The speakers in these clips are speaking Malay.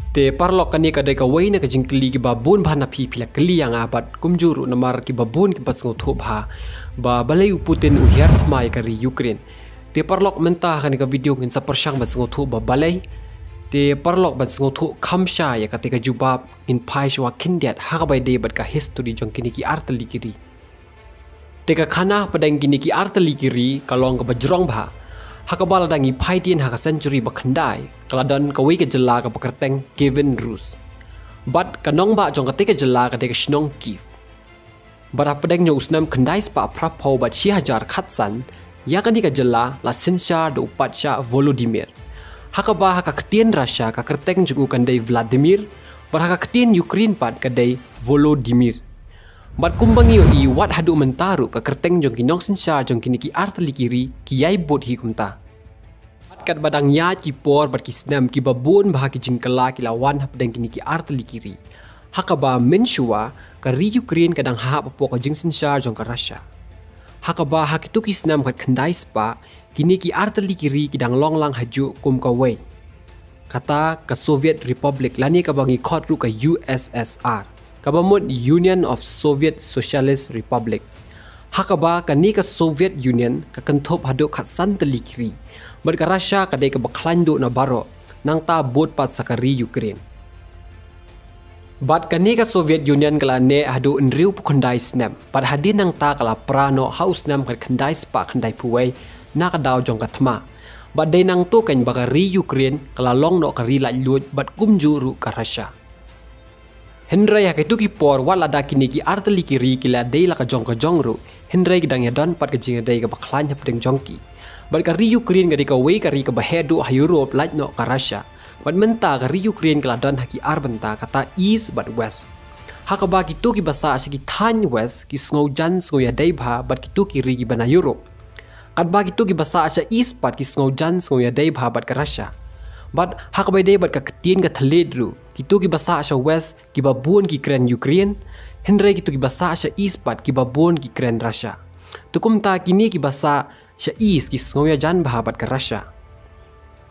Te parlok kani kadai ka wei na ka jingkli ki babun bha na phi phila kli yang abat kumjuru namar ki babun ki patsngo tho bha ba balai Putin u hiar mai kari Ukraine. Te parlok mentah kani ka video ngin sa persyang patsngo tho ba balai te parlok patsngo tho khamsha ya katika jubab in phai shwa kindiat ha ka bai de bat ka history jong kini ki artali kiri. Te ka khana padang kini ki artali kiri kalong ka bajrong bha hakabala dangi paidien haka century bakhandai kaladon kawi ke jela ka pakerteng Kevin Rus bat kanong ba jong kate ke jela ka de shnong Kiev bara pedeng nyo usnam khandai spa prapo bat 6000 khatsan ya kani ka jela la sensha do upatsha Volodymyr hakaba haka ktien Russia ka kerteng jugu kandai Vladimir bara haka ktien Ukraine pat kadai Volodymyr bat kumbangi i wat hadu mentaru ka kerteng jong kinong sensha jong kini ki artali kiri ki yai bot hi kumta bat kat badang ya ki por bat ki snam ki babun bah ki jingkala ki lawan hapdeng kini ki artali kiri hakaba menshua ka ri Ukraine kadang ha po ka jing sensha jong ka Russia hakaba hakitu ki snam kat khandai spa kini ki artali kiri kidang longlang haju kum ka wei kata ka Soviet Republic lani ka bangi khot ru ka USSR kabamut Union of Soviet Socialist Republic hakaba kani ka Soviet Union ka kantop hadu khatsan tali kiri bat ka Russia kadai ka baklandu na baro nang ta bot pat sakari Ukraine bat kani ka Soviet Union kala ne hadu nriu pukhandai snam pat hadin nang ta kala prano haus nam ka khandai spa khandai puwei na ka daw jong ka thma bat dai nang to kan bakari Ukraine kala long no ka ri la lut bat kumjuru ka Russia Henry hak itu ki por wala da kini ki artali kiri kila dei la ka jongru Henry gidang ya don pat ka jinga dei ka baklan hap deng jongki bat ka ri Ukraine gadi ka wei ka ri ka bahedu ha Europe lait no ka Russia bat menta ka ri Ukraine kala don haki arbenta kata east bat west hakaba ki tu ki basa sa ki than west ki sngo jan sngo ya dei bha bat ki tu ki ri ki bana Europe kat ba ki tu ki basa sa east pat ki sngo jan sngo ya dei bha bat ka Russia bat hakabai dei bat ka ktien ka thaledru kitu ki basa sa west ki babun ki kren Ukraine Henry kitu ki basa sa east pat ki babun ki kren Russia tukum ta kini ki basa sa east ki sngoya jan bahabat ka Russia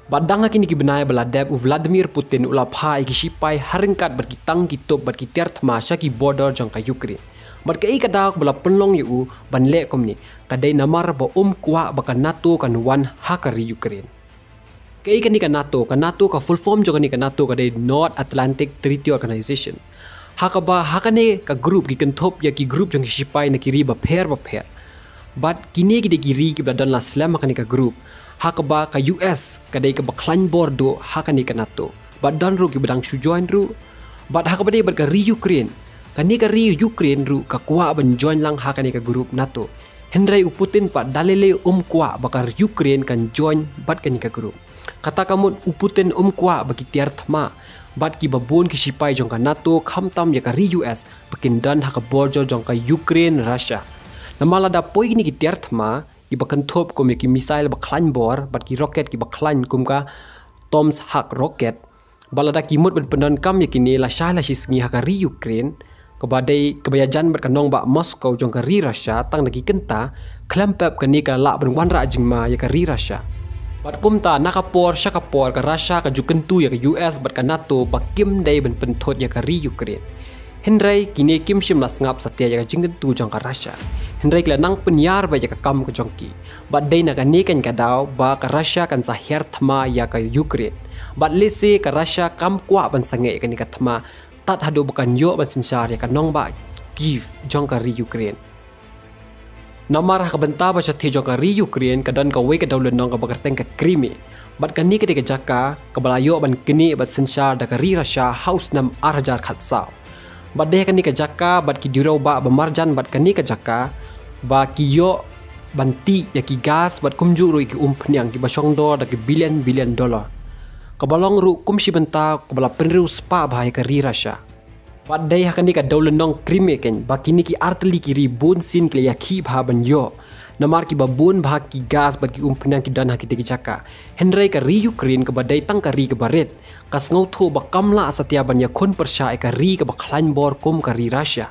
bat danga kini ki benai baladeb u Vladimir Putin ula phai ki sipai haringkat bat ki tang ki top bat ki ter thma sa ki border jong ka Ukraine bat ka i kadak bala penlong yu ban le komni kadai namar ba kwa ba ka NATO kan wan hakari Ukraine kay kani ka NATO ka full form jo kani ka NATO ka day North Atlantic Treaty Organization hakaba hakane ka group ki kenthop ya ki group jong sipai na kiri ba pher but kini ki de kiri ki badan la slam kani ka group hakaba ka US ka day ka baklan bordo hakani ka NATO but don ru ki badang su join ru but hakaba day ka ri Ukraine kani ka ri Ukraine ru ka kwa ban join lang hakani ka group NATO Henry Putin pa dalele kwa bakar Ukraine kan join bat kani ka group kata kamut Putin kwa bagi tiar thma bat ki babun ki sipai jong ka NATO khamtam ya ka ri US bakin dan ha ka borjo jong ka Ukraine Russia namala da poi ni ki tiar thma i bakan thop ko me ki missile baklan bor bat ki rocket ki baklan kum ka Tom's Hawk rocket balada ki mut ben pendon kam ya kini la shala sisngi ha ka ri Ukraine kabadai kebayajan bat kanong ba Moscow jong ka ri Russia tang nagi kenta klampap kani ka la ben wan ra jingma ya ka ri Russia bat kumta nakapor syakapor ka Russia ka jukentu ya ka US bat ka NATO bakim dai ben pentot ya ka ri Ukraine Henry kini kim shim las ngap satya ya ka jingkentu jong ka Russia Henry kla nang penyar ba ya ka kam ka jongki bat dai na ka ni kan ka daw ba ka Russia kan sa her thma ya ka Ukraine bat lese ka Russia kam kwa ban sange ka ni ka thma tat hadu bukan yo ban sinsar ya ka nong ba Kiev jong ka ri Ukraine namar ka benta ba sa jong ka ri Ukraine ka dan ka wei ka dawlen nong ka bagarteng ka Crimea bat kani ka de ka jaka ka balayo ban kini bat sinsar da ka ri Russia house nam arjar khatsa bat de kani ka jaka bat ki diro ba marjan bat kani ka jaka ba ki yo banti ya ki gas bat kumjuru ki umpnyang ki basong do da ki billion dollar ka balong ru kumsi benta ka bala penru spa ba ka ri Russia bat dai hakani ka dawlen nong Crimea ken bakini ki artli ki ribun sin ki yakhi bha ban yo namar ki babun bha ki gas bat ki umpnang ki dan hakite ki jaka Henry ka ri Ukraine ka badai tang ka ri ka baret ka sngo thu ba kamla satya ban ya khon persha ka ri ka baklan bor kum ka ri Russia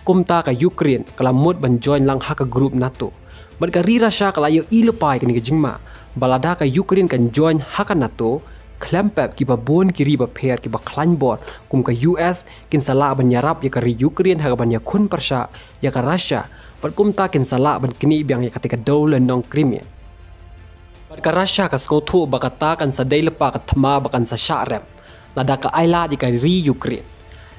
kumta ka Ukraine kala mut ban join lang ha ka group NATO bat ka ri Russia kala yo ilepai ka ni ka jingma balada ka Ukraine kan join ha ka NATO klempep ki babun kiri ba pher ki ba klan bor kum ka US kin sala ban yarap ya ka ri Ukraine ha ban ya khun persha ya ka Russia pat kum ta kin sala ban kini biang ya katika dole nong Crimea pat ka Russia ka skothu ba ka ta kan sa dei lepa ka thma ba kan sa sha rem lada ka aila di ka ri Ukraine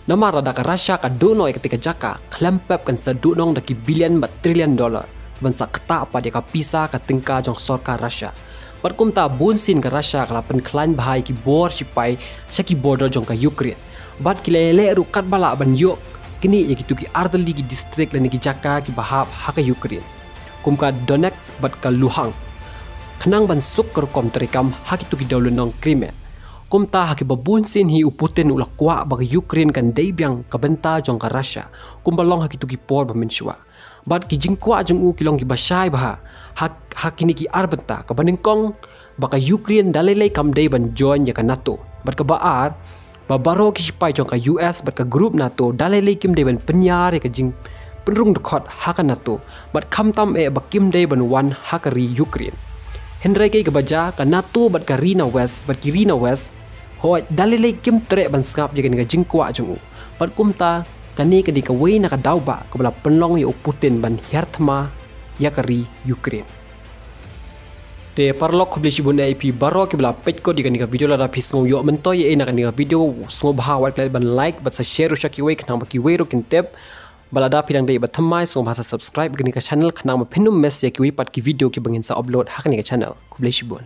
nama rada ka Russia ka dunoi ketika jaka klempep kan sa dunong da ki billion ba trillion dollar ban sa kata pa dia ka pisa ka tingka jong sarkar Russia pat kum ta bun sin ka Russia kala pen klan bahai ki bor sipai sa ki border jong ka Ukraine bat ki lele ru kat bala ban yok kini ya ki ardali ki district lan ki jaka ki bahap ha ka Ukraine kum ka Donetsk bat ka Luhansk kenang ban suk ka kom terikam ha ki daulun nong Crimea kum ta ha ki babun sin hi Putin ula kwa ba Ukraine kan dei biang ka benta jong ka Russia kum balong ha ki por ba menshwa bat ki jingkwa jong u kilong ki basai ba ha kini ki arbenta ka baningkong baka Ukraine dalilay kam dei ban join ya ka NATO bat ka baar babaro ki sipai jong ka US bat ka group NATO dalilay kim dei ban penyar ya ka jing penrung dekot ha ka NATO bat kam tam ba kim dei ban wan ha ka ri Ukraine Henry ke baja ka NATO bat ka Rina West bat ki Rina West hoi dalilay kim tre ban skap ya ka jingkwa jong u bat kumta kani ka di ka wei na ka dauba ka bala penlong ya Putin ban hertma ya kari Ukraine. Te parlok kubli shibun IP baro ki bala page ko di kan video la pis ngong yo mentoy e na kan video sngo bahawal klal ban like bat sa share shaki wei kan ba ki wei ro kin tep bala da pidang dei bat thamai sngo bahasa subscribe kan ka channel kan ma phenum mes ya ki wei pat ki video ki bangin sa upload ha kan ka channel kubli shibun